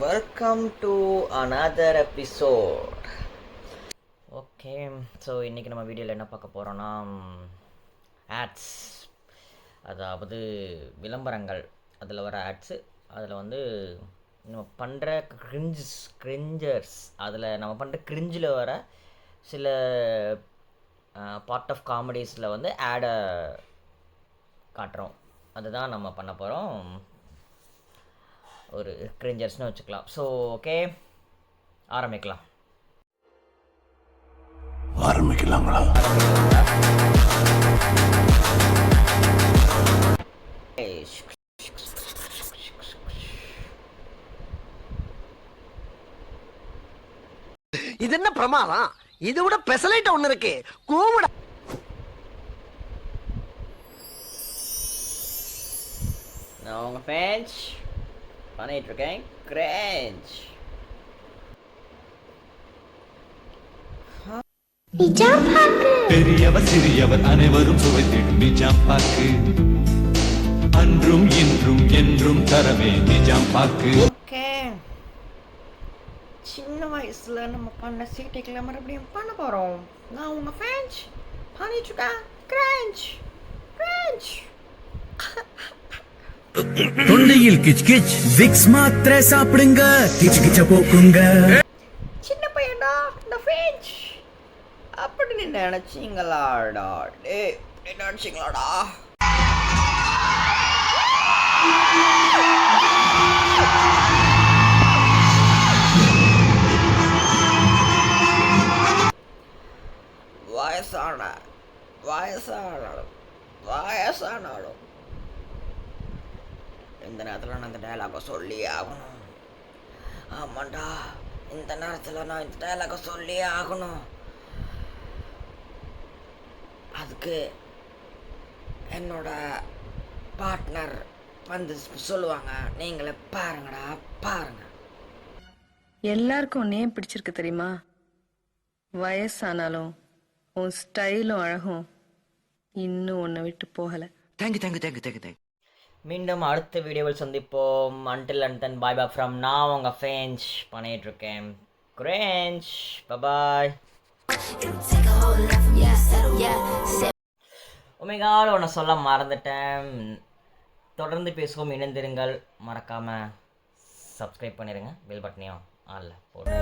Welcome to another episode. Okay, so இன்றைக்கி நம்ம வீடியோவில் என்ன பார்க்க போகிறோன்னா ஆட்ஸ், அதாவது விளம்பரங்கள். அதில் வர ஆட்ஸு, அதில் வந்து நம்ம பண்ணுற கிரிஞ்சர்ஸ், அதில் நம்ம பண்ணுற கிரிஞ்சில் வர சில பார்ட் ஆஃப் காமெடிஸில் வந்து ஆடை காட்டுறோம். அதுதான் நம்ம பண்ண போகிறோம். ஒரு கிரிஞ்சர்ஸ்னு வச்சுக்கலாம். ஸோ ஓகே, ஆரம்பிக்கலாங்களா? இது என்ன பிரமாதம்? இது விட பெசலைட் ஒண்ணு இருக்கு. கூவிட நான் உங்க ஃபேன்ஸ் பண்ணிட்டு இருக்கேன். கிரேஞ்ச் பெரியவர் சிறியவர் அனைவரும் சுவைத்திடும் நிஜாம் பாக்கு. அன்றும் இன்றும் என்றும் தரவே நிஜாம் பாக்கு. ஓகே, சின்ன வயசுல நம்ம பண்ண சீட்டைகளை மறுபடியும் பண்ண போறோம். நான் உங்க ஃபேன்ஸ் பண்ணிட்டு இருக்கேன். Grange Grange. தொண்டையில் கிச் கிச் விக்ஸ் மாத்திரை சாப்பிடுங்க, கிச் கிச்ச போக்குங்க. சின்ன பையன்டா இந்த ஃபேன்ஸ் அப்படின்னு நினைச்சீங்களாடா? டேய் நினைச்சீங்களாடா? வயசானாலும் இந்த நேரத்தில் நான் இந்த டயலாகை சொல்லி ஆகணும். ஆமாண்டா, இந்த நேரத்தில் நான் இந்த டயலாகை சொல்லி ஆகணும். அதுக்கு என்னோட பார்ட்னர் வந்து சொல்லுவாங்க, நீங்களே பாருங்கடா பாருங்க. எல்லாருக்கும் உன்னையே பிடிச்சிருக்கு தெரியுமா? வயசானாலும் உன் ஸ்டைலும் அழகும் இன்னும் உன்னை விட்டு போகல. தேங்க்யூ. மீண்டும் அடுத்த வீடியோவில் சந்திப்போம். Until and then bye bye from நான் உங்கள் ஃபேன்ஸ் பண்ணிட்டு இருக்கேன். Grange bye bye. உமைகால் ஒன்று சொல்ல மறந்துட்டேன். தொடர்ந்து பேசுவோம், இணைந்திருங்கள். மறக்காமல் சப்ஸ்கிரைப் பண்ணிடுங்க. பெல் பட்டனையும் ஆளில் போடுங்க.